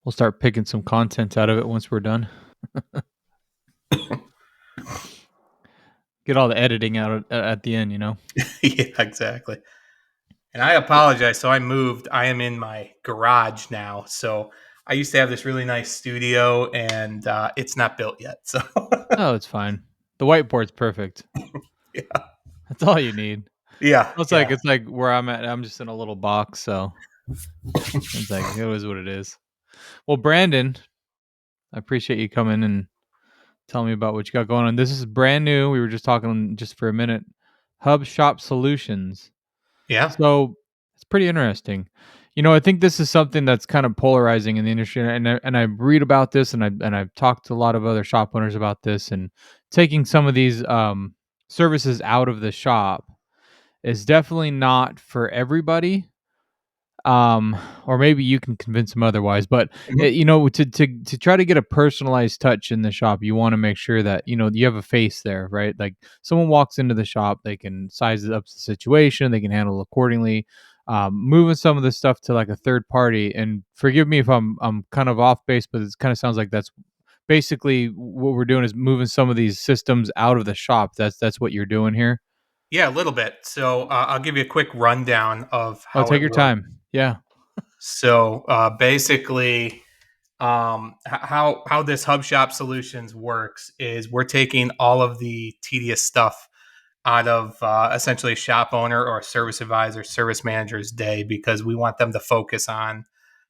We'll start picking some content out of it once we're done. Get all the editing out at the end, Yeah, exactly. And I apologize. So I moved. I am in my garage now. So I used to have this really nice studio, and it's not built yet. So Oh, it's fine. The whiteboard's perfect. yeah, That's all you need. yeah, It's like yeah, it's like where I'm at. I'm just in a little box, so it's like it is what it is. Well, Brandon, I appreciate you coming and telling me about what you got going on. This is brand new. We were just talking just for a minute. Hub Shop Solutions. yeah. So it's pretty interesting. I think this is something that's kind of polarizing in the industry, and I read about this, and I've talked to a lot of other shop owners about this, and taking some of these services out of the shop is definitely not for everybody. Or maybe you can convince them otherwise, but Mhm. to try to get a personalized touch in the shop, you want to make sure that you have a face there, right? Like someone walks into the shop, they can size it up to the situation, they can handle it accordingly. Moving some of this stuff to like a third party, and forgive me if I'm kind of off base, but it kind of sounds like that's basically what we're doing is moving some of these systems out of the shop. That's what you're doing here. Yeah, a little bit. So I'll give you a quick rundown of Oh, how take it your works. time. Yeah. So basically, how this Hub Shop Solutions works is we're taking all of the tedious stuff out of essentially a shop owner or a service advisor, service manager's day, because we want them to focus on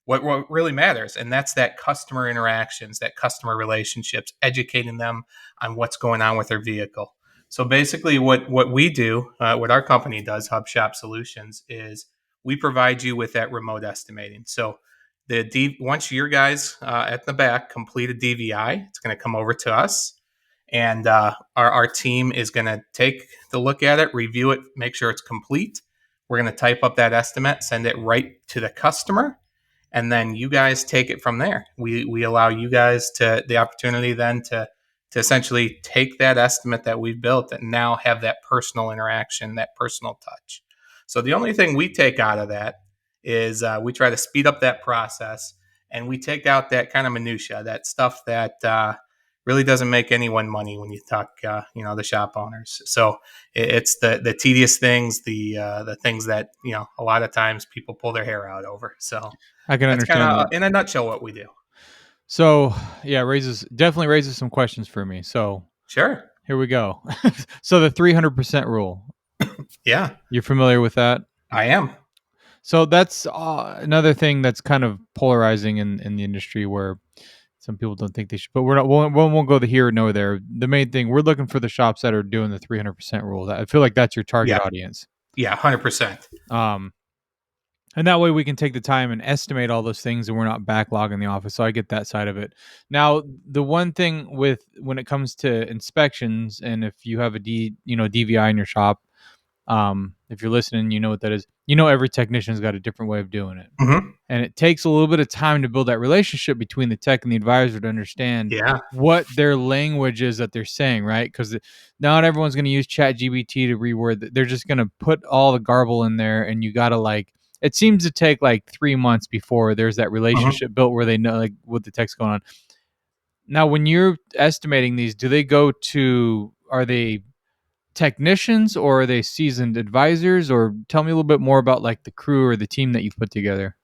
what really matters. And that's that customer interactions, that customer relationships, educating them on what's going on with their vehicle. So basically, what we do, what our company does, Hub Shop Solutions, is we provide you with that remote estimating. So once your guys at the back complete a DVI, it's going to come over to us, and our team is going to take the look at it, review it, make sure it's complete. We're going to type up that estimate, send it right to the customer, and then you guys take it from there. We allow you guys to the opportunity then to essentially take that estimate that we've built and now have that personal interaction, that personal touch. So the only thing we take out of that is we try to speed up that process, and we take out that kind of minutia, that stuff that really doesn't make anyone money when you talk, the shop owners. So it's the tedious things, the things that a lot of times people pull their hair out over. So I can that's kind understand of that. in a nutshell what we do. So, yeah, definitely raises some questions for me. So, Sure. here we go. So, the 300% rule. Yeah, You're familiar with that? I am. So, that's another thing that's kind of polarizing in the industry where some people don't think they should, but we won't go the here nor there. The main thing, we're looking for the shops that are doing the 300% rule. I feel like that's your target Yeah. audience. Yeah. 100%. Um, And that way we can take the time and estimate all those things and we're not backlogging the office. So I get that side of it. Now, the one thing with when it comes to inspections, and if you have a DVI in your shop, if you're listening, you know what that is. Every technician's got a different way of doing it. Hmm. And it takes a little bit of time to build that relationship between the tech and the advisor to understand Yeah. what their language is that they're saying, right? Because not everyone's going to use Chat GBT to reword. They're just going to put all the garble in there, and you got to it seems to take like 3 months before there's that Hmm. relationship built where they know like what the tech's going on. Now, when you're estimating these, are they technicians or are they seasoned advisors? Or tell me a little bit more about like the crew or the team that you've put together.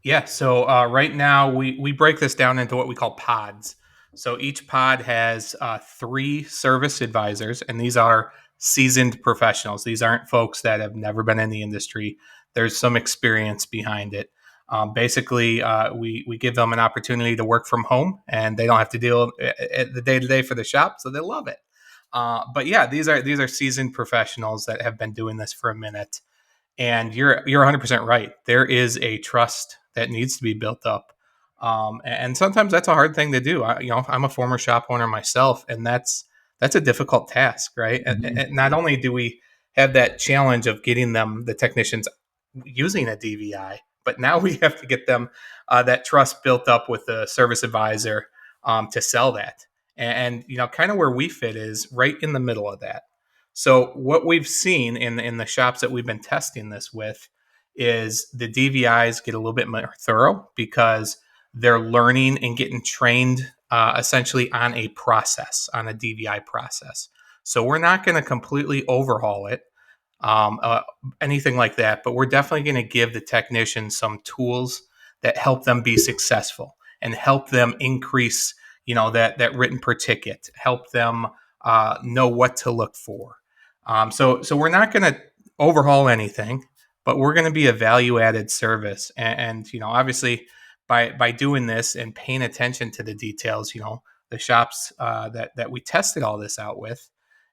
Yeah. So right now we break this down into what we call pods. So each pod has three service advisors, and these are seasoned professionals. These aren't folks that have never been in the industry. There's some experience behind it. Basically, we give them an opportunity to work from home, and they don't have to deal the day to day for the shop, so they love it. But yeah, these are seasoned professionals that have been doing this for a minute, and you're 100% right. There is a trust that needs to be built up, and sometimes that's a hard thing to do. I'm a former shop owner myself, and that's a difficult task, right? Mhm. And not only do we have that challenge of getting them, the technicians, using a DVI, but now we have to get them that trust built up with the service advisor to sell that. And kind of where we fit is right in the middle of that. So what we've seen in the shops that we've been testing this with is the DVIs get a little bit more thorough because they're learning and getting trained essentially on a process, on a DVI process. So we're not going to completely overhaul it, um, uh, anything like that, but we're definitely going to give the technicians some tools that help them be successful and help them increase, that written per ticket, help them know what to look for. So we're not going to overhaul anything, but we're going to be a value added service. And obviously, by doing this and paying attention to the details, the shops that we tested all this out with,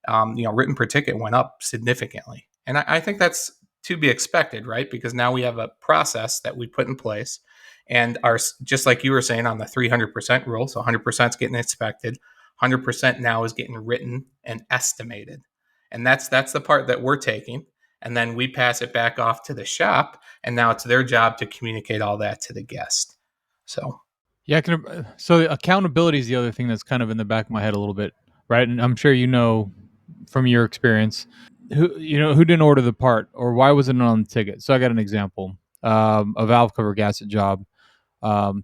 written per ticket went up significantly. And I think that's to be expected, right? Because now we have a process that we put in place, and our, just like you were saying on the 300% rule, so 100% is getting inspected, 100% now is getting written and estimated, and that's the part that we're taking, and then we pass it back off to the shop, and now it's their job to communicate all that to the guest. So Yeah, so accountability is the other thing that's kind of in the back of my head a little bit, right? And I'm sure from your experience who didn't order the part or why wasn't it on the ticket. So I got an example. A valve cover gasket job.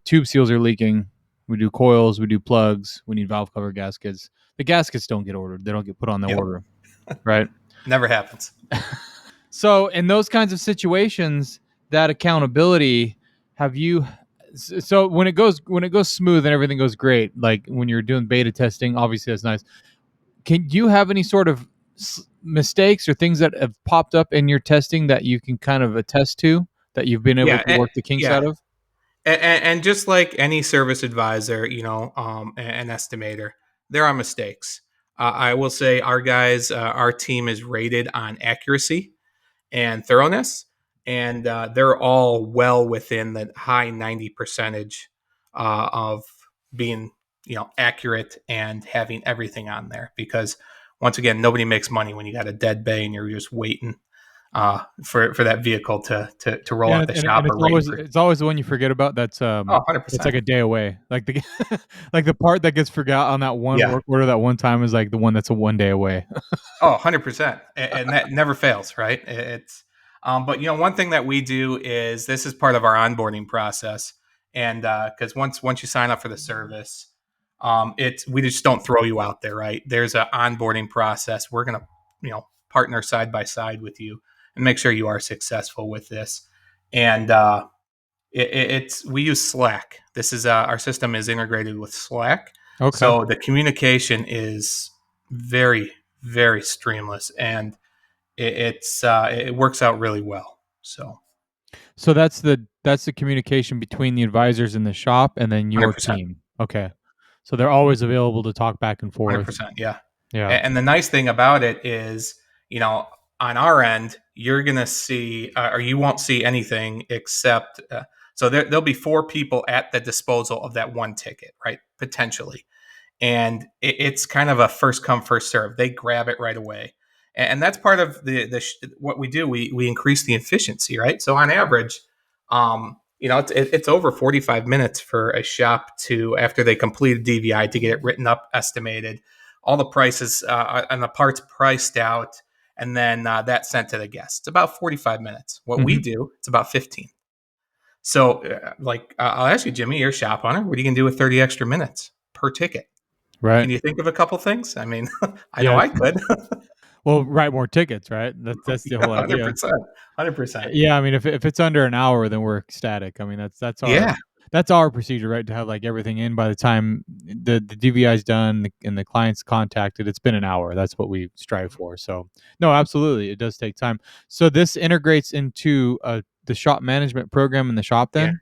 Tube seals are leaking. We do coils, we do plugs, we need valve cover gaskets. The gaskets don't get ordered; they don't get put on the yep, order, right? never happens. So in those kinds of situations, that accountability, have you? So when it goes smooth and everything goes great, like when you're doing beta testing, obviously that's nice. Do you have any sort of mistakes or things that have popped up in your testing that you can kind of attest to that you've been able Yeah, to work the kinks yeah. out of? And just like any service advisor, an estimator, there are mistakes. I will say our guys, our team is rated on accuracy and thoroughness, and they're all well within the high 90 percentage of being, accurate and having everything on there. Because once again, nobody makes money when you got a dead bay and you're just waiting for that vehicle to roll Yeah, out the shop and or waiting for. it's always the one you forget about. Oh, It's like 100%. a day away. Like the like the part that gets forgot on that one Yeah. work order that one time is like the one that's a 1 day away. Oh, 100%. And that never fails, right? It's but one thing that we do is this is part of our onboarding process. And because once you sign up for the service, it's we just don't throw you out there, right? There's an onboarding process. We're gonna, partner side by side with you and make sure you are successful with this. And it's we use Slack. This is our system is integrated with Slack, Okay. so the communication is very very streamless, and it works out really well. So So that's the communication between the advisors in the shop and then your 100%, team. Okay. So they're always available to talk back and forth. 100%, yeah. Yeah. And the nice thing about it is, you know, on our end, you're gonna see, or you won't see anything except. So there'll be four people at the disposal of that one ticket, right? Potentially, and it's kind of a first come first serve. They grab it right away, and that's part of what we do. We increase the efficiency, right? So on average, it's over 45 minutes for a shop to, after they complete a DVI, to get it written up, estimated, all the prices and the parts priced out, and then that sent to the guest. It's about 45 minutes. What we Hmm. do, it's about 15. So, I'll ask you, Jimmy, you're a shop owner. What are you going to do with 30 extra minutes per ticket? Right. Can you think of a couple things? I mean, I know Yeah. I could. Well, write more tickets, right? That's the Yeah, whole idea. 100%. 100%. Yeah, I mean, if it's under an hour, then we're ecstatic. I mean, Yeah. that's our procedure, right? To have like everything in by the time the DVI is done and the client's contacted, it's been an hour. That's what we strive for. So, no, absolutely, it does take time. So this integrates into the shop management program in the shop, Yeah. then.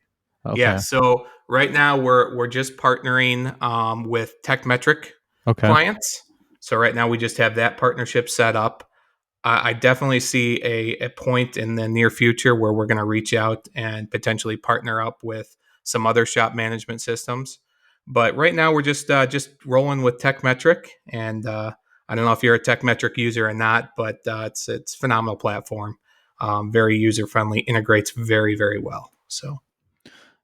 Yeah. Okay. So right now we're just partnering with TechMetric Okay. clients. So right now we just have that partnership set up. I definitely see a point in the near future where we're going to reach out and potentially partner up with some other shop management systems. But right now we're just rolling with TechMetric, and I don't know if you're a TechMetric user or not, but it's a phenomenal platform, very user friendly, integrates very very well. So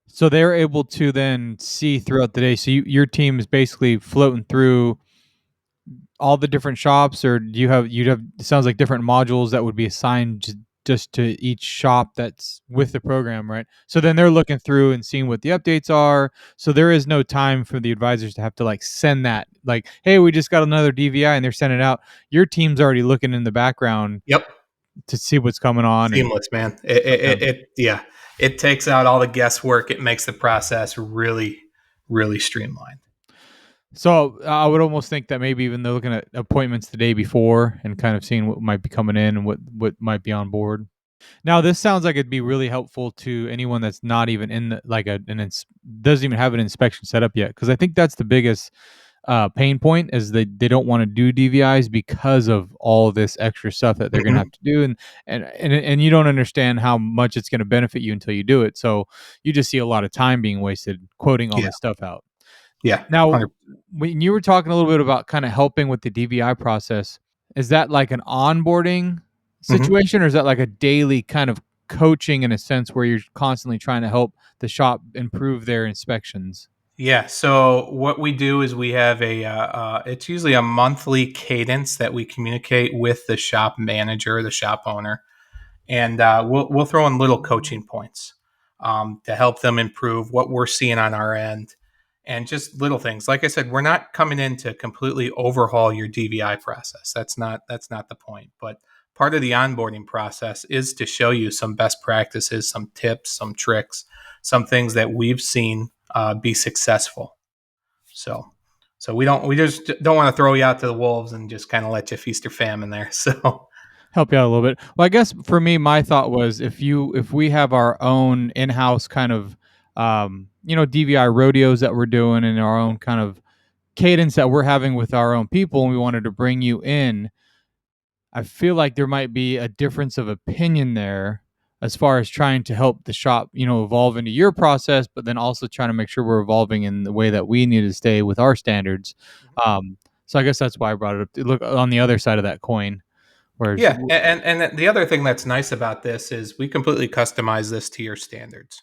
So they're able to then see throughout the day. So your team is basically floating through all the different shops, or do you have you'd have it sounds like different modules that would be assigned just to each shop that's with the program, right? So then they're looking through and seeing what the updates are. So there is no time for the advisors to have to like send that, like, hey, we just got another DVI and they're sending it out. Your team's already looking in the background Yep. to see what's coming on. And Seamless, man. Yeah, it takes out all the guesswork. It makes the process really, really streamlined. so I would almost think that maybe even they're looking at appointments the day before and kind of seeing what might be coming in and what might be on board. Now, this sounds like it'd be really helpful to anyone that's not even in the, like doesn't even have an inspection set up yet, because I think that's the biggest pain point is they don't want to do DVIs because of all this extra stuff that they're going to Hmm. have to do, and you don't understand how much it's going to benefit you until you do it. So you just see a lot of time being wasted quoting all Yeah, this stuff out. yeah, Now, 100. when you were talking a little bit about kind of helping with the DVI process, is that like an onboarding Hmm. situation, or is that like a daily kind of coaching in a sense where you're constantly trying to help the shop improve their inspections? Yeah. So what we do is we have it's usually a monthly cadence that we communicate with the shop manager, the shop owner, and we'll throw in little coaching points to help them improve what we're seeing on our end, and just little things. Like I said, we're not coming in to completely overhaul your DVI process. That's not the point. But part of the onboarding process is to show you some best practices, some tips, some tricks, some things that we've seen be successful. So. So we just don't want to throw you out to the wolves and just kind of let you feast or famine there. So Help you out a little bit. Well, I guess for me, my thought was if we have our own in-house kind of DVI rodeos that we're doing and our own kind of cadence that we're having with our own people, and we wanted to bring you in, I feel like there might be a difference of opinion there as far as trying to help the shop, evolve into your process, but then also trying to make sure we're evolving in the way that we need to stay with our standards. Um, so I guess that's why I brought it up. Look on the other side of that coin, whereas yeah, and the other thing that's nice about this is we completely customize this to your standards,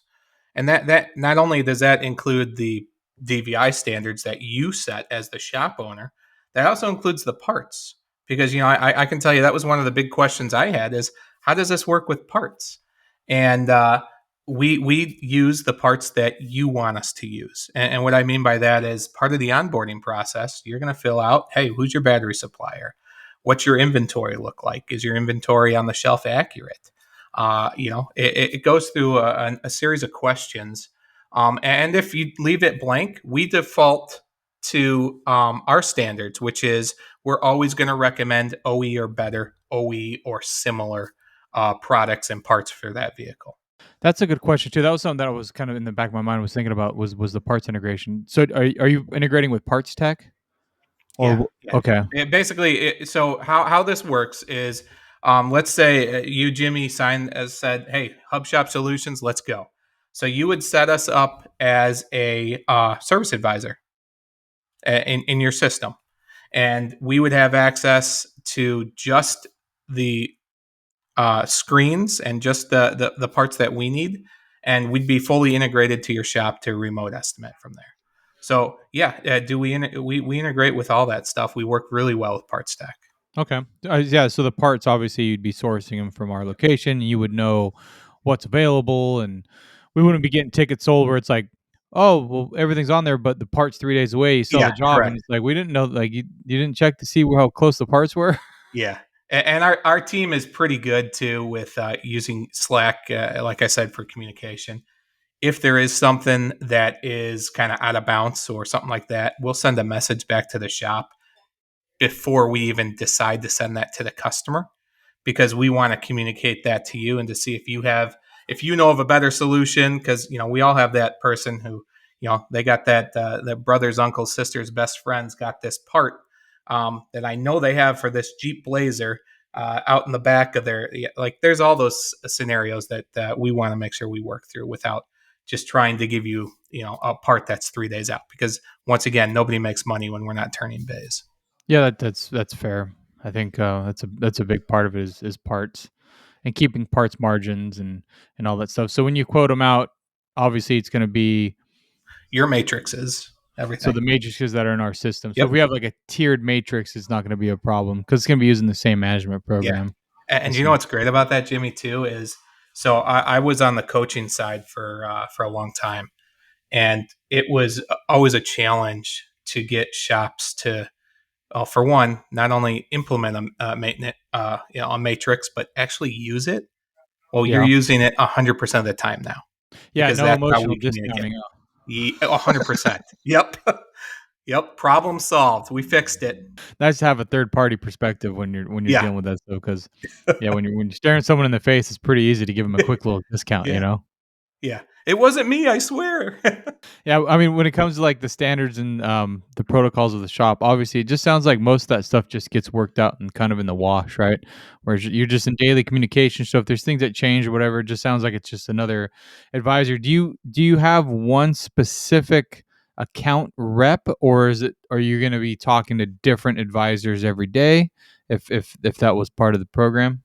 and that not only does that include the DVI standards that you set as the shop owner, that also includes the parts. Because I can tell you that was one of the big questions I had is how does this work with parts, and we use the parts that you want us to use, and what I mean by that is part of the onboarding process. You're going to fill out, hey, who's your battery supplier? What's your inventory look like? Is your inventory on the shelf accurate? It goes through a series of questions. And if you leave it blank, we default to our standards, which is we're always going to recommend OE or better, OE or similar products and parts for that vehicle. that's a good question too. That was something that I was kind of in the back of my mind was thinking about was the parts integration. So are you integrating with Parts Tech Yeah, or yeah. okay? So how this works is, let's say you, Jimmy, said, "Hey, Hub Shop Solutions, let's go." So you would set us up as a service advisor in your system, and we would have access to just the screens and just the parts that we need, and we'd be fully integrated to your shop to remote estimate from there. So yeah, do we integrate with all that stuff? We work really well with Parts Tech. Okay. Yeah. So the parts, obviously, you'd be sourcing them from our location. You would know what's available, and we wouldn't be getting tickets sold where it's like, oh, well, everything's on there, but the part's 3 days away. You still have Yeah, a job, and correct. it's like we didn't know. Like you didn't check to see how close the parts were. Yeah, and our team is pretty good too with using Slack, like I said, for communication. If there is something that is kind of out of bounds or something like that, we'll send a message back to the shop before we even decide to send that to the customer, because we want to communicate that to you and to see if you know of a better solution, because we all have that person who they got that brothers, uncles, sisters, best friends got this part that I know they have for this Jeep Blazer out in the back of their, like, there's all those scenarios that we want to make sure we work through without just trying to give you a part that's 3 days out, because once again, nobody makes money when we're not turning bays. Yeah, that's fair. I think that's a big part of it is parts and keeping parts margins and all that stuff. So when you quote them out, obviously it's going to be Your matrix is so everything. the matrices that are in our system. So if Yep. we have like a tiered matrix, it's not going to be a problem because it's going to be using the same management Yeah. program. I And you know see. what's great about that, Jimmy, too, is so I was on the coaching side for a long time, and it was always a challenge to get shops to, for one, not only implement a maintenance, a matrix, but actually use it. Well, you're Yeah. using it 100% of the time now Yeah, because no that's how emotional we communicate. discounting. 100%. Yep. Yep. Problem solved. We fixed it. Nice to have a third party perspective when you're Yeah. dealing with that stuff, because yeah, when you're staring someone in the face, it's pretty easy to give them a quick little discount, you Yeah. know? Yeah. It wasn't me, I swear. Yeah, I mean, when it comes to, like, the standards and, the protocols of the shop, obviously, it just sounds like most of that stuff just gets worked out and kind of in the wash, right? Whereas you're just in daily communication, so if there's things that change or whatever, it just sounds like it's just another advisor. Do you have one specific account rep, or are you gonna be talking to different advisors every day if that was part of the program?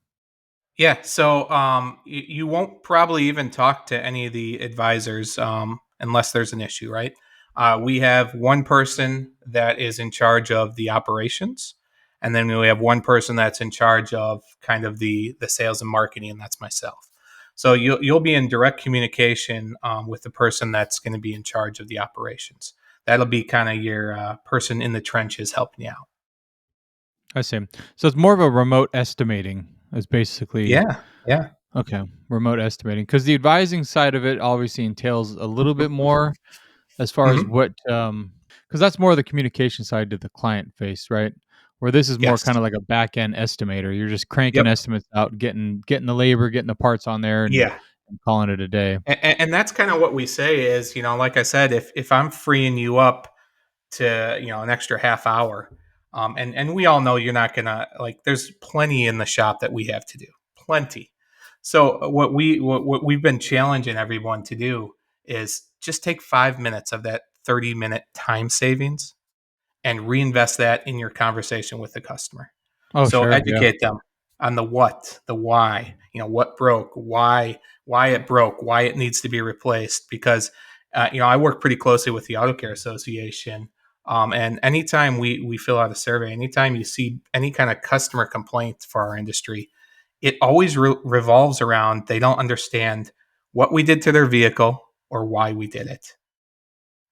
Yeah, so you won't probably even talk to any of the advisors unless there's an issue, right? We have one person that is in charge of the operations, and then we have one person that's in charge of kind of the sales and marketing, and that's myself. So you'll be in direct communication with the person that's going to be in charge of the operations. That'll be kind of your person in the trenches helping you out. I see. So it's more of a remote estimating is basically. Yeah, yeah, Okay, remote estimating, because the advising side of it obviously entails a little bit more as far as hmm what, because that's more of the communication side to the client face, right? Where this is more yes, kind of like a back end estimator. You're just cranking yep, estimates out, getting the labor, getting the parts on there, yeah. and calling it a day. And that's kind of what we say is, like I said, if I'm freeing you up to, an extra half hour, and we all know you're not gonna, like, there's plenty in the shop that we have to do, plenty. So what we've been challenging everyone to do is just take 5 minutes of that 30-minute time savings and reinvest that in your conversation with the customer. Oh, So sure, yeah. educate them on the what, the why, what broke, why it broke, why it needs to be replaced. Because, I work pretty closely with the Auto Care Association. And anytime we fill out a survey, anytime you see any kind of customer complaint for our industry, it always revolves around they don't understand what we did to their vehicle or why we did it.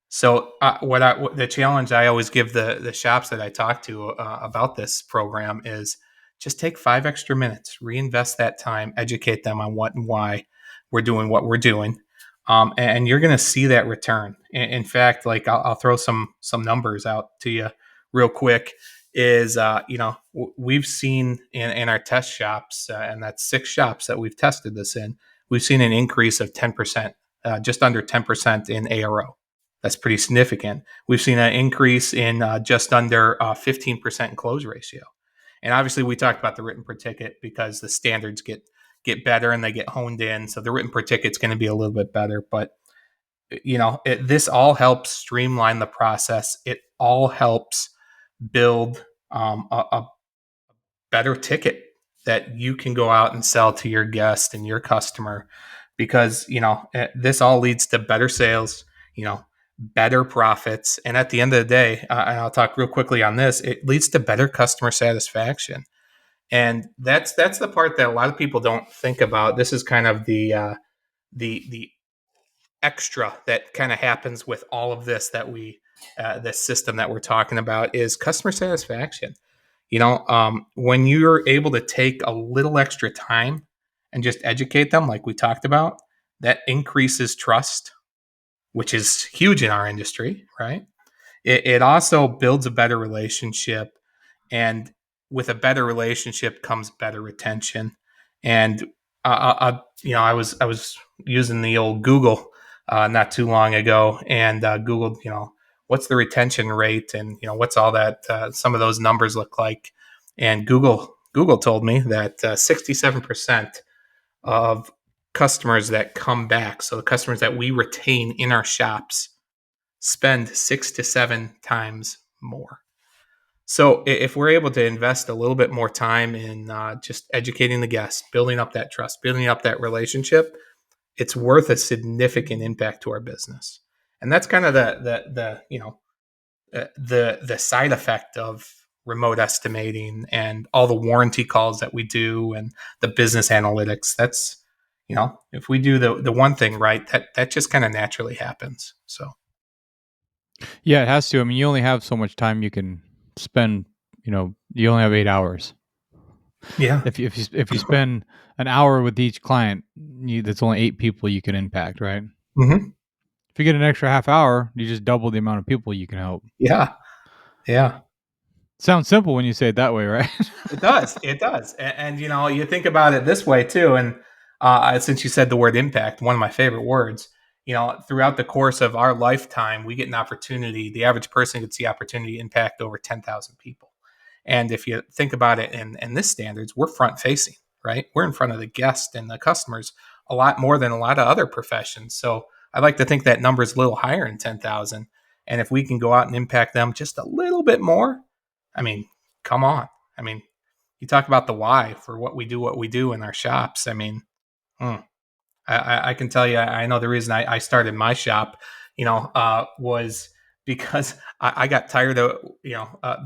So what the challenge I always give the shops that I talk to about this program is just take 5 extra minutes, reinvest that time, educate them on what and why we're doing what we're doing, and you're going to see that return. In fact, like I'll throw some numbers out to you real quick. Is we've seen in our test shops, and that's 6 shops that we've tested this in. We've seen an increase of 10%, just under 10% in ARO. That's pretty significant. We've seen an increase in just under 15% in close ratio. And obviously, we talked about the written per ticket because the standards get better and they get honed in. So the written per ticket is going to be a little bit better. But this all helps streamline the process. It all helps build a better ticket that you can go out and sell to your guest and your customer, because this all leads to better sales, better profits, and at the end of the day, and I'll talk real quickly on this, it leads to better customer satisfaction. And that's the part that a lot of people don't think about. This is kind of the extra that kind of happens with all of this that we this system that we're talking about is customer satisfaction. When you're able to take a little extra time and just educate them, like we talked about, that increases trust, which is huge in our industry, right? It also builds a better relationship, and with a better relationship comes better retention. And I was using the old Google not too long ago, and Googled, what's the retention rate, and what's all that, some of those numbers look like. And Google told me that 67% of customers that come back, so the customers that we retain in our shops, spend 6 to 7 times more. So if we're able to invest a little bit more time in just educating the guests, building up that trust, building up that relationship, it's worth a significant impact to our business. And that's kind of the side effect of remote estimating and all the warranty calls that we do and the business analytics. That's, if we do the one thing right, that just kind of naturally happens. So Yeah, it has to. I mean, you only have so much time you can spend. You only have 8 hours. yeah. If you spend an hour with each client, that's only 8 people you can impact, right? Hmm. If you get an extra half hour, you just double the amount of people you can help. Yeah. Yeah. Sounds simple when you say it that way, right? It does. It does. And you think about it this way too. And since you said the word impact, one of my favorite words, throughout the course of our lifetime, we get an opportunity. The average person gets the opportunity to impact over 10,000 people. And if you think about it in this standards, we're front facing, right? We're in front of the guest and the customers a lot more than a lot of other professions. So I like to think that number is a little higher than 10,000. And if we can go out and impact them just a little bit more, I mean, come on. I mean, you talk about the why for what we do in our shops. I mean, hmm, I can tell you, I know the reason I started my shop, was because I got tired of,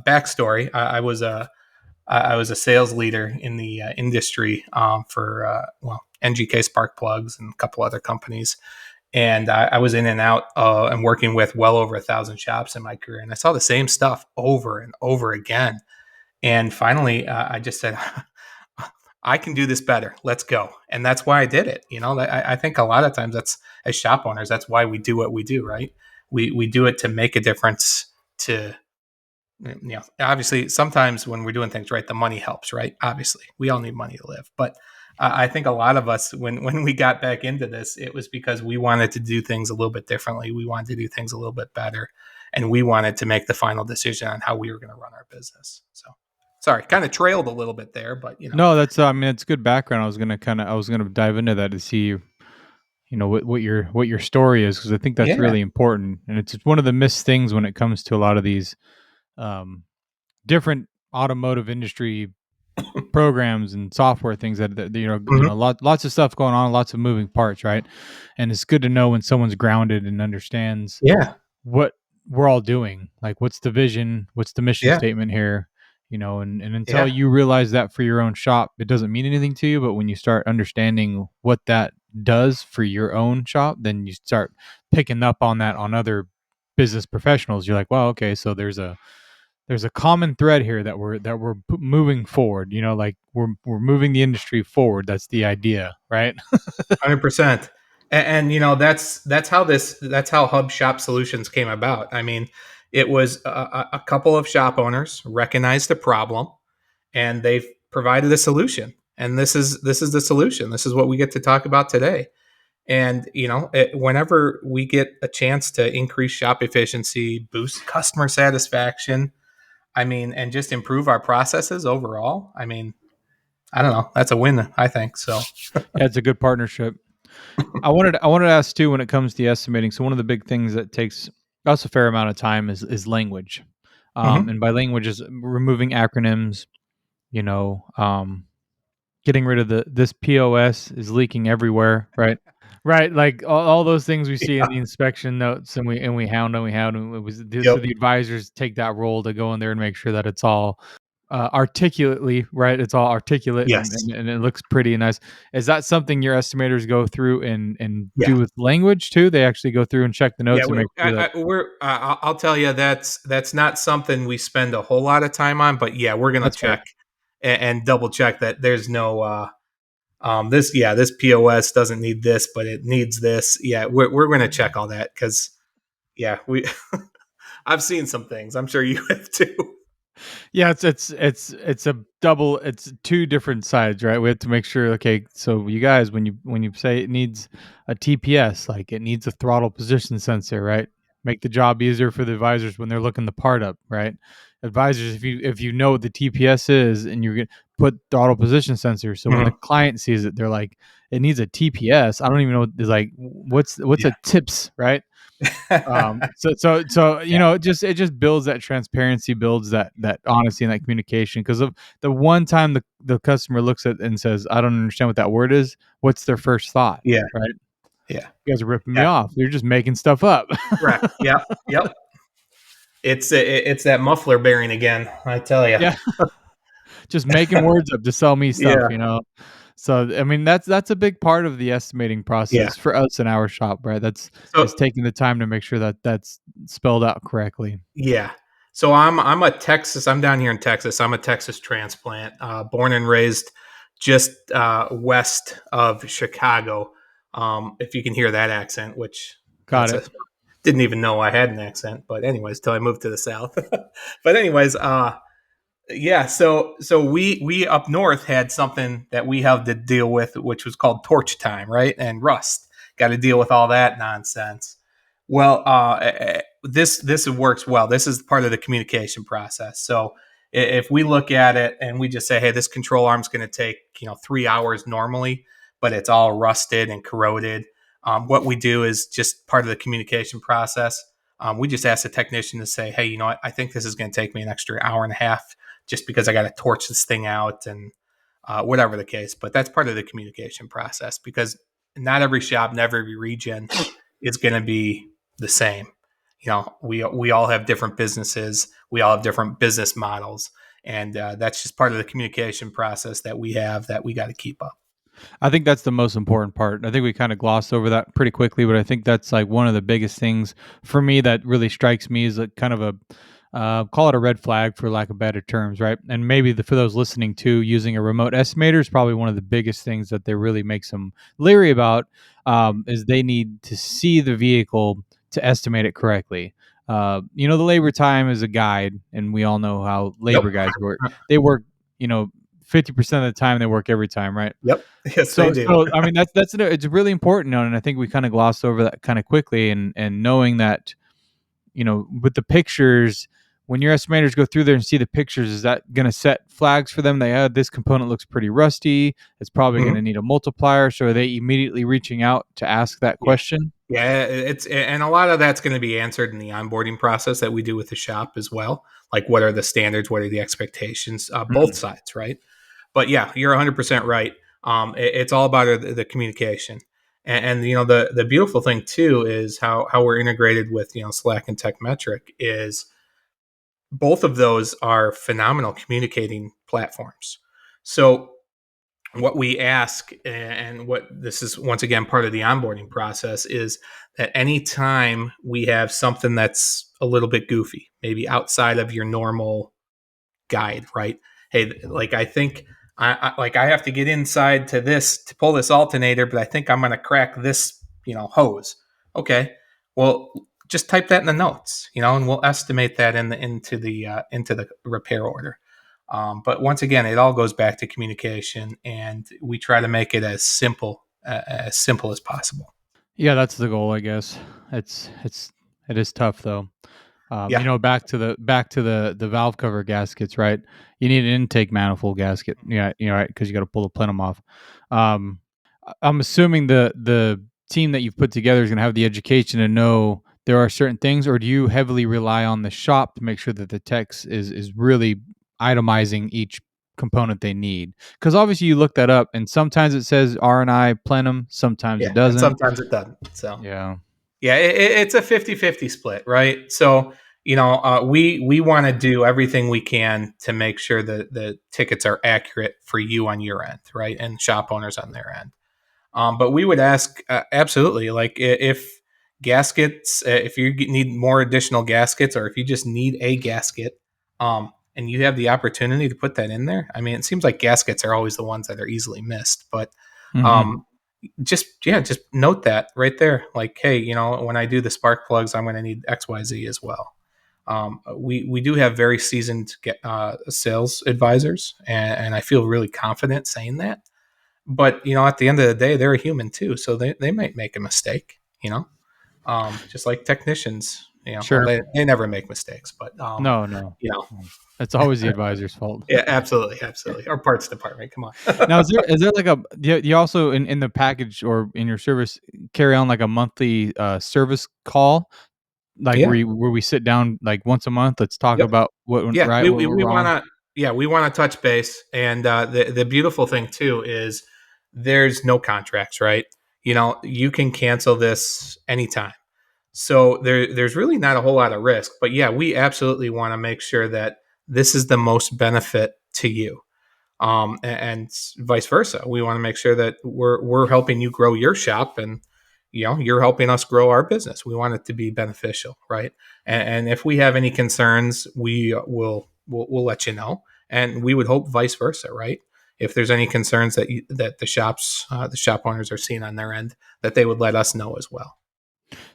backstory. I was a sales leader in the industry for, NGK Spark Plugs and a couple other companies. And I was in and out and working with well over 1,000 shops in my career. And I saw the same stuff over and over again. And finally, I just said, I can do this better. Let's go. And that's why I did it. I think a lot of times that's, as shop owners, that's why we do what we do, right? We do it to make a difference. To, obviously, sometimes when we're doing things right, the money helps, right? Obviously, we all need money to live. But I think a lot of us, when we got back into this, it was because we wanted to do things a little bit differently. We wanted to do things a little bit better. And we wanted to make the final decision on how we were going to run our business. So, sorry, kind of trailed a little bit there, but No, that's I mean, it's good background. I was gonna dive into that to see what your story is, because I think that's yeah. really important, and it's one of the missed things when it comes to a lot of these um, different automotive industry programs and software things that Hmm. lots of stuff going on, lots of moving parts, right? And it's good to know when someone's grounded and understands Yeah. what we're all doing. Like, what's the vision? What's the mission Yeah. statement here? And until Yeah. you realize that for your own shop, it doesn't mean anything to you. But when you start understanding what that does for your own shop, then you start picking up on that on other business professionals. You're like, well, okay, so there's a common thread here that we're moving forward. Like we're moving the industry forward. That's the idea, right? 100%. And that's how Hub Shop Solutions came about. I mean, it was a couple of shop owners recognized the problem, and they've provided a solution. And this is the solution. This is what we get to talk about today. And whenever we get a chance to increase shop efficiency, boost customer satisfaction, I mean, and just improve our processes overall, I mean, I don't know, that's a win, I think. So, Yeah, it's a good partnership. I wanted to ask too, when it comes to the estimating. So one of the big things that takes us a fair amount of time is language, mhm. and by language is removing acronyms. You know, getting rid of this POS is leaking everywhere, right? Right, like all those things we see in the inspection notes, and we hound and we hound, and it was so Yep. the advisors take that role to go in there and make sure that it's all articulately right. It's all articulate, and, Yes. and and it looks pretty and nice. Is that something your estimators go through and Yeah. do with language too? They actually go through and check the Yeah. notes and make sure that I'll tell you that's not something we spend a whole lot of time on, but yeah, we're gonna that's fair. check and double check that there's no this POS doesn't need this, but it needs this. Yeah, we're gonna check all that because yeah, we I've seen some things. I'm sure you have too. Yeah, it's a double. It's two different sides, right? We have to make sure. Okay, so you guys, when you say it needs a TPS, like it needs a throttle position sensor, right? Make the job easier for the advisors when they're looking the part up, right? Advisors, if you know what the TPS is and you're gonna put throttle position sensor, so when the Mhm. client sees it, they're like, it needs a TPS. I don't even know what is like. What's Yeah. a TIPS, right? So Yeah. it just builds that transparency, builds that honesty and that communication. Because of the one time the customer looks at and says, I don't understand what that word is, what's their first thought, Yeah. right? Yeah. You guys are ripping me Yeah. off. You're just making stuff up. Correct. Yep. Yep. It's that muffler bearing again. I tell you. Yeah, just making words up to sell me stuff, Yeah. you know? So, I mean, that's a big part of the estimating Yeah. process for us in our shop, right? That's is So taking the time to make sure that that's spelled out correctly. yeah. So I'm a Texas. I'm down here in Texas. I'm a Texas transplant, born and raised just west of Chicago. If you can hear that accent, which Got that's it. a didn't even know I had an accent, but anyways, till I moved to the south. But anyways, yeah, so we up north had something that we have to deal with, which was called torch time, right? And rust. Got to deal with all that nonsense. Well, this works well. This is part of the communication process. So if we look at it and we just say, hey, this control arm's going to take 3 hours normally, but it's all rusted and corroded. What we do is just part of the communication process. We just ask the technician to say, hey, I think this is going to take me an extra hour and a half just because I got to torch this thing out and whatever the case. But that's part of the communication process because not every shop, not every region is going to be the same. We all have different businesses. We all have different business models. And that's just part of the communication process that we have that we got to keep up. I think that's the most important part. I think we kind of glossed over that pretty quickly, but I think that's like one of the biggest things for me that really strikes me as a kind of a call it a red flag for lack of better terms, right? And maybe for those listening to using a remote estimator is probably one of the biggest things that they really makes them leery about is they need to see the vehicle to estimate it correctly. The labor time is a guide, and we all know how Yep. labor guys work. They work, you know, 50% of the time they work every time, right? Yep. Yes, they do. So I mean it's really important, and I think we kind of glossed over that kind of quickly, and knowing that with the pictures, when your estimators go through there and see the pictures, is that going to set flags for them? They this component looks pretty rusty. It's probably going Mhm. to need a multiplier. So are they immediately reaching out to ask that Yeah. question? Yeah, it's and a lot of that's going to be answered in the onboarding process that we do with the shop as well. Like, what are the standards? What are the expectations? Both Mhm. sides, right? But yeah, you're 100% right. It's all about the communication, and the beautiful thing too is how we're integrated with Slack and TechMetric is both of those are phenomenal communicating platforms. So what we ask and what this is once again part of the onboarding process is that anytime we have something that's a little bit goofy, maybe outside of your normal guide, right? Hey, like I think I have to get inside to this to pull this alternator, but I think I'm going to crack this hose. Okay, well just type that in the notes, and we'll estimate that into the repair order. But once again, it all goes back to communication, and we try to make it as simple as possible. Yeah, that's the goal, I guess. It is tough though. Yeah. Back to the valve cover gaskets, right? You need an intake manifold gasket, yeah, right, because you got to pull the plenum off. Um, I'm assuming the team that you've put together is going to have the education to know there are certain things, or do you heavily rely on the shop to make sure that the techs is really itemizing each component they need? Because obviously you look that up, and sometimes it says R and I plenum, sometimes Yeah, it and doesn't. sometimes it doesn't. So Yeah. yeah, it's a 50-50 split, right? So we want to do everything we can to make sure that the tickets are accurate for you on your end, right, and shop owners on their end. But we would ask absolutely, like if gaskets, if you need more additional gaskets, or if you just need a gasket, and you have the opportunity to put that in there. I mean, it seems like gaskets are always the ones that are easily missed, but Hmm. um, just note that right there. Like, hey, when I do the spark plugs, I'm going to need X, Y, Z as well. We do have very seasoned sales advisors, and I feel really confident saying that. But at the end of the day, they're a human too, so they might make a mistake. Just like technicians. Well, Sure. they never make mistakes, but No, no. you know, It's always the advisor's fault. yeah, absolutely, absolutely. Our parts department, come Now, on. is there like do you also in the package or in your service carry on like a monthly service call, like Yeah. where we sit down like once a month? Let's talk Yep. about what went Yeah. right, We what we, went we want wrong. to. Yeah, we want to touch base, and the beautiful thing too is there's no contracts, right? You can cancel this anytime. So there's really not a whole lot of risk. But yeah, we absolutely want to make sure that this is the most benefit to you, and vice versa. We want to make sure that we're helping you grow your shop, and you're helping us grow our business. We want it to be beneficial, right? And if we have any concerns, we'll let you know, and we would hope vice versa, right? If there's any concerns that the shop owners are seeing on their end, that they would let us know as well.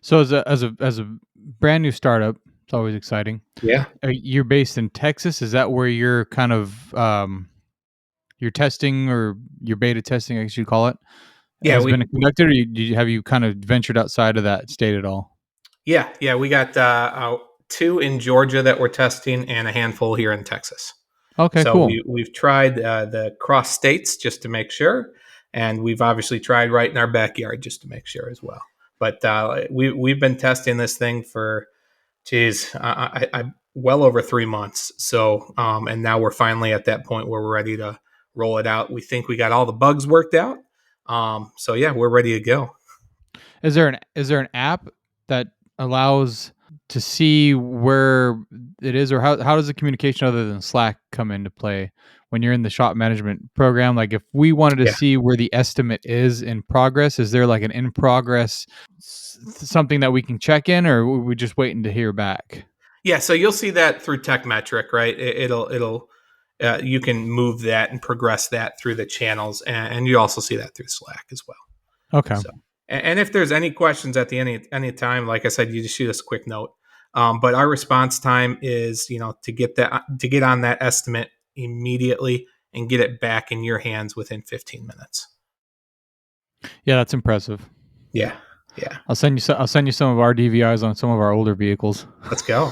So as a brand new startup, it's always exciting. Yeah, You're based in Texas. Is that where you're kind of your testing or your beta testing, I guess you'd call it, yeah, has been conducted, or have you kind of ventured outside of that state at all? yeah, we got two in Georgia that we're testing, and a handful here in Texas. Okay, So cool. we've tried the cross states just to make sure, and we've obviously tried right in our backyard just to make sure as well. But we've been testing this thing for, geez, I well over 3 months. So and now we're finally at that point where we're ready to roll it out. We think we got all the bugs worked out. So yeah, we're ready to go. Is there an app that allows to see where it is, or how does the communication other than Slack come into play when you're in the shop management program? Like if we wanted to Yeah. see where the estimate is in progress, is there like an in progress something that we can check in, or are we just waiting to hear back? Yeah, so you'll see that through Tech Metric, right? It'll you can move that and progress that through the channels, and you also see that through Slack as well. Okay. So, and if there's any questions at the any time, like I said, you just shoot us a quick note. But our response time is, to get on that estimate immediately and get it back in your hands within 15 minutes. Yeah, that's impressive. Yeah, yeah. I'll send you some of our DVIs on some of our older vehicles. Let's go.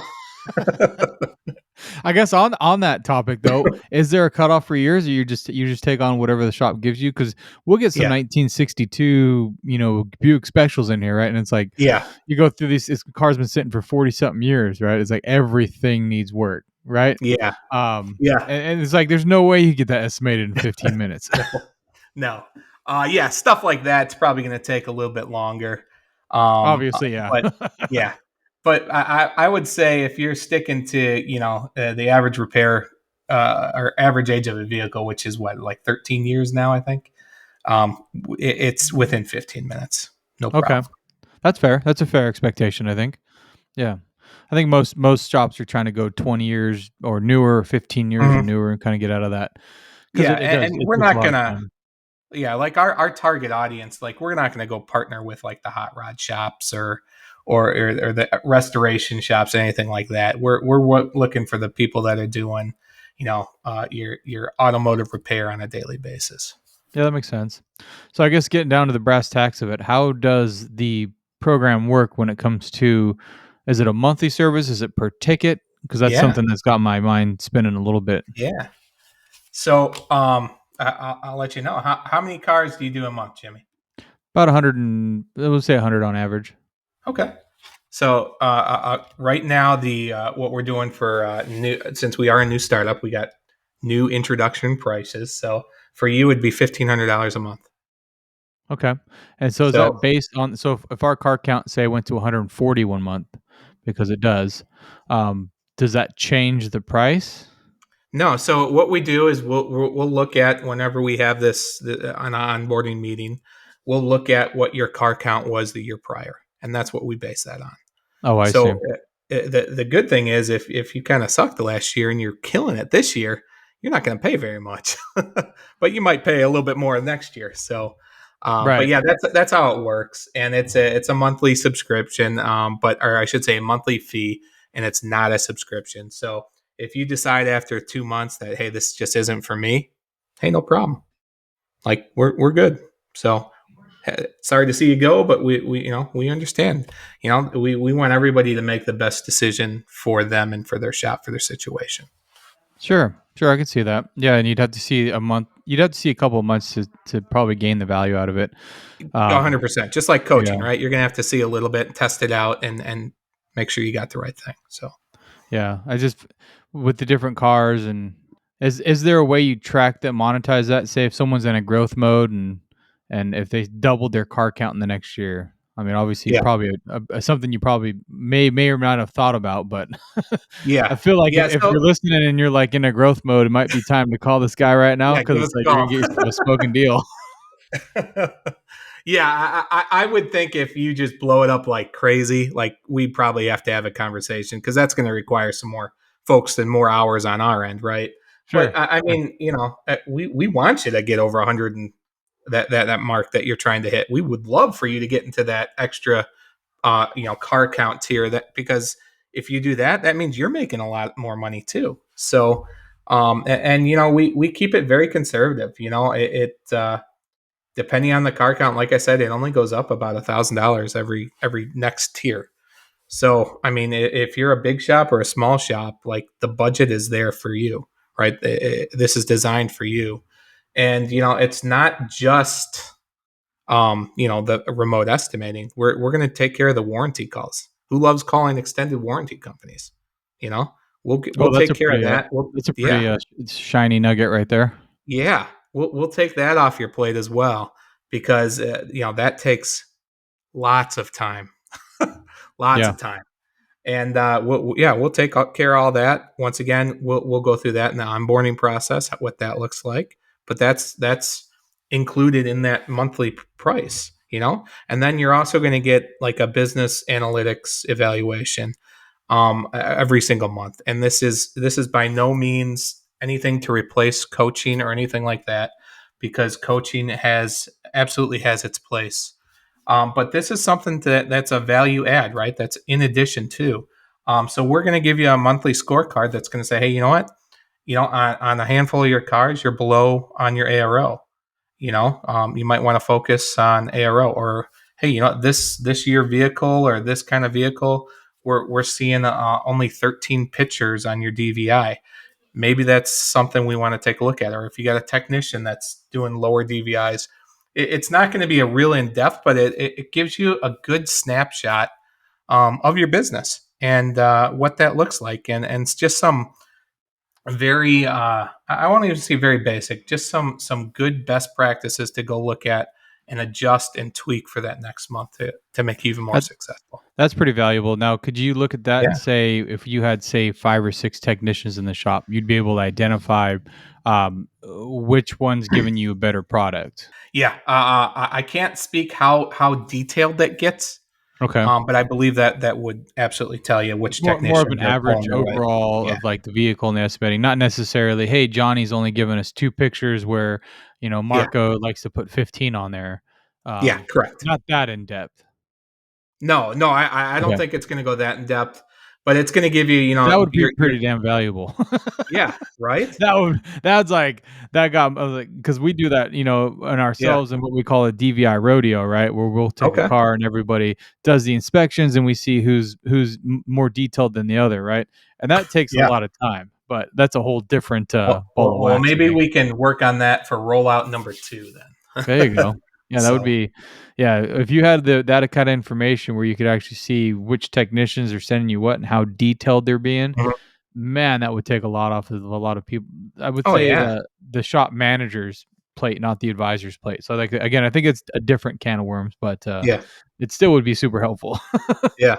I guess on that topic though, is there a cutoff for years, or you just take on whatever the shop gives you? Because we'll get some Yeah, 1962, Buick Specials in here, right? And it's like yeah, you go through these. This car's been sitting for 40 something years, right? It's like everything needs work, right? yeah, yeah. And it's like there's no way you get that estimated in 15 minutes. No, no. Yeah, stuff like that's probably going to take a little bit longer. Obviously, yeah. But yeah, but I would say if you're sticking to the average repair or average age of a vehicle, which is what, like 13 years now, I think, it's within 15 minutes, no Okay, problem. that's fair. That's a fair expectation, I think. Yeah. I think most shops are trying to go 20 years or newer, 15 years or Mhm. newer, and kind of get out of that because Yeah, it does. and It we're takes a not lot of gonna. time. Yeah, like our target audience, like we're not going to go partner with like the hot rod shops or the restoration shops, anything like that. We're looking for the people that are doing, your automotive repair on a daily basis. Yeah, that makes sense. So I guess getting down to the brass tacks of it, how does the program work when it comes to, is it a monthly service? Is it per ticket? Because that's Yeah, something that's got my mind spinning a little bit. yeah. So I'll let you know how many cars do you do a month, Jimmy? About 100 and let's say 100 on average. Okay. So right now, the what we're doing for new, since we are a new startup, we got new introduction prices. So for you, it'd be $1,500 a month. Okay. And so is that So based on, so if our car count say went to 140 one month, because it does that change the price? no, so what we do is we'll look at whenever we have an onboarding meeting, we'll look at what your car count was the year prior, and that's what we base that on. Oh, I see. So the good thing is if you kind of sucked the last year and you're killing it this year, you're not going to pay very much, but you might pay a little bit more next year. So, but Right. yeah, that's how it works, and it's a monthly subscription, or I should say a monthly fee, and it's not a subscription. So if you decide after 2 months that, hey, this just isn't for me, hey, no problem. Like we're good. So sorry to see you go, but we understand. We want everybody to make the best decision for them and for their shop, for their situation. Sure. Sure. I can see that. Yeah. And you'd have to see a month, you'd have to see a couple of months to probably gain the value out of it. Um, 100%. Just like yeah. coaching, right? You're gonna have to see a little bit, test it out, and make sure you got the right thing. So Yeah. I just, with the different cars, and is there a way you track that, monetize that? Say if someone's in a growth mode and if they doubled their car count in the next year, I mean, obviously, Yeah. probably something you probably may or not have thought about, but I Yeah. feel like Yeah. if you're So listening and you're like in a growth mode, it might be time to call this guy right now yeah, because give us it's a like you're gonna call. get yourself a smoking deal. Yeah, I would think if you just blow it up like crazy, like we probably have to have a conversation because that's going to require some more folks and more hours on our end, right? But Sure, I sure. mean, we want you to get over 100 and that mark that you're trying to hit. We would love for you to get into that extra, car count tier that because if you do that, that means you're making a lot more money too. So, we keep it very conservative. Depending on the car count, like I said, it only goes up about $1,000 every next tier. So, I mean, if you're a big shop or a small shop, like the budget is there for you, right? This is designed for you, and it's not just the remote estimating. We're going to take care of the warranty calls. Who loves calling extended warranty companies? You know, we'll Oh, take care of that. that's a Yeah, pretty shiny nugget right there. yeah, we'll take that off your plate as well because that takes lots of time, lots Yeah. of time. And we'll take care of all that. Once again, we'll go through that in the onboarding process, what that looks like. But that's included in that monthly price, And then you're also going to get like a business analytics evaluation every single month. And this is by no means anything to replace coaching or anything like that, because coaching absolutely has its place. But this is something that's a value add, right? That's in addition to. So we're going to give you a monthly scorecard that's going to say, hey, you know what? On a handful of your cars, you're below on your ARO. You might want to focus on ARO, or hey, this year vehicle or this kind of vehicle, we're seeing only 13 pictures on your DVI. Maybe that's something we want to take a look at. Or if you got a technician that's doing lower DVIs, it's not going to be a real in depth, but it gives you a good snapshot of your business and what that looks like, and it's just some very I won't even say very basic, just some good best practices to go look at and adjust and tweak for that next month to make you even more That successful. that's pretty valuable. Now, could you look at that and Yeah. say if you had, say, 5 or 6 technicians in the shop, you'd be able to identify, which one's giving you a better product? Yeah, I can't speak how detailed that gets, Okay. but I believe that would absolutely tell you which More of technicians an are pulling average their weight. overall Yeah, of, like, the vehicle and the estimating, not necessarily, "Hey, Johnny's only given us 2 pictures where, yeah, Marco likes to put 15 on there." yeah, correct. Not that in depth. No, no, I don't Okay. think it's going to go that in depth, but it's going to give you, That would be your pretty damn valuable. yeah, right, That's like that got I was like, because we do that, on yeah, ourselves in what we call a DVI rodeo, right? Where we'll take a okay, car and everybody does the inspections and we see who's more detailed than the other, right? And that takes a yeah. lot of time, but that's a whole different, ball of Well, wax, I maybe think. we can work on that for rollout number 2 then. There you go. Yeah, that would So, be yeah, if you had that kind of information where you could actually see which technicians are sending you what and how detailed they're being, mhm. man, that would take a lot off of a lot of people. I would Oh say yeah, the shop manager's plate, not the advisor's plate. So, like, again, I think it's a different can of worms, but, yeah, it still would be super helpful. yeah.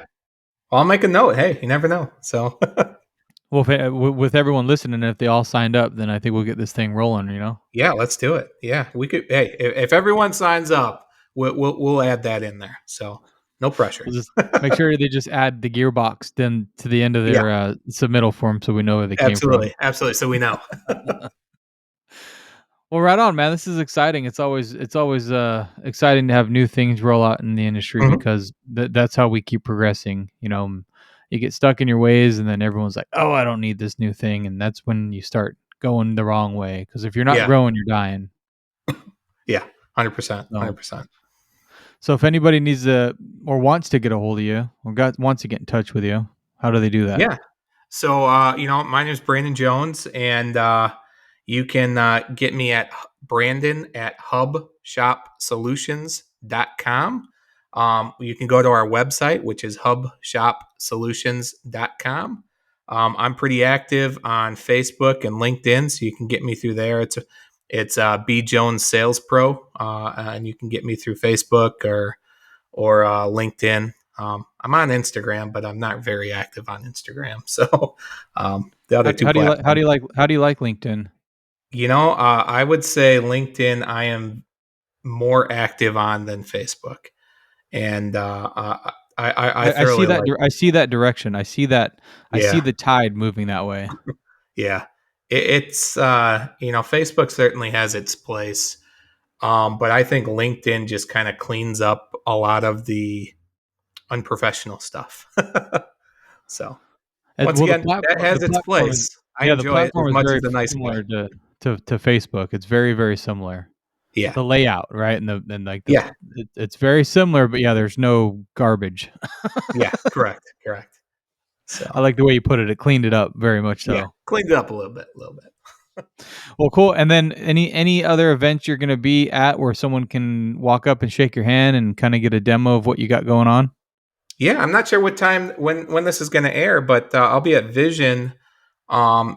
Well, I'll make a note. Hey, you never know. So, Well, if with everyone listening, if they all signed up, then I think we'll get this thing rolling. yeah, let's do it. Yeah, we could. Hey, if everyone signs up, we'll add that in there. So, no pressure. We'll just make sure they just add the gearbox then to the end of Yeah, their, submittal form so we know where they came from. absolutely, absolutely. So we know. Well, right on, man. This is exciting. It's always exciting to have new things roll out in the industry Mhm. because that's how we keep progressing. You get stuck in your ways, and then everyone's like, "Oh, I don't need this new thing," and that's when you start going the wrong way. Because if you're not Yeah, growing, you're dying. yeah, 100%, So, 100%. so if anybody needs to or wants to get a hold of you or wants to get in touch with you, how do they do that? Yeah. So, my name is Brandon Jones, and you can get me at Brandon at hubshopsolutions.com. You can go to our website, which is hubshopsolutions.com. I'm pretty active on Facebook and LinkedIn, so you can get me through there. It's B Jones Sales Pro, and you can get me through Facebook or LinkedIn. I'm on Instagram, but I'm not very active on Instagram. So the other two How do you like platforms, LinkedIn? I would say LinkedIn. I am more active on than Facebook, and I I see thoroughly that like. I see that direction. I see Yeah, the tide moving that way. yeah. It's Facebook certainly has its place, but I think LinkedIn just kind of cleans up a lot of the unprofessional stuff. So once Well, again, that has its place. I the enjoy it as platform is much very as the nice way. similar to Facebook. It's very, very similar. Yeah, The layout, right? And like yeah, it's very similar, but yeah, there's no garbage. yeah. Correct, correct. I So like the way you put it. It cleaned it up very much yeah, so. cleaned it up a little bit, a little bit. Well, cool. And then any other events you're going to be at where someone can walk up and shake your hand and kind of get a demo of what you got going on? Yeah, I'm not sure what time when this is going to air, but I'll be at Vision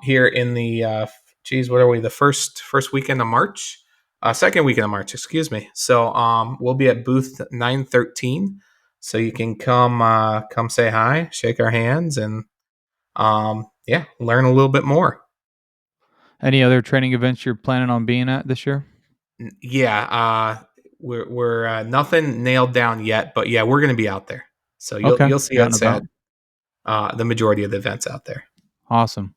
here in the geez, what are we? The first weekend of March, second weekend of March, excuse me. So we'll be at booth 913. So you can come say hi, shake our hands, and yeah, learn a little bit more. Any other training events you're planning on being at this year? Yeah, we're nothing nailed down yet, but yeah, we're going to be out there. So Okay. you'll see You're out and us about. at the majority of the events out there. Awesome.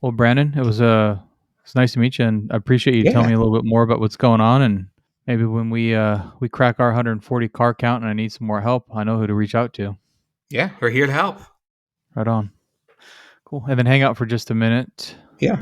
Well, Brandon, it's nice to meet you, and I appreciate you telling Yeah, me a little bit more about what's going on. And maybe when we crack our 140 car count and I need some more help, I know who to reach out to. yeah, we're here to help. Right on. Cool. And then hang out for just a minute.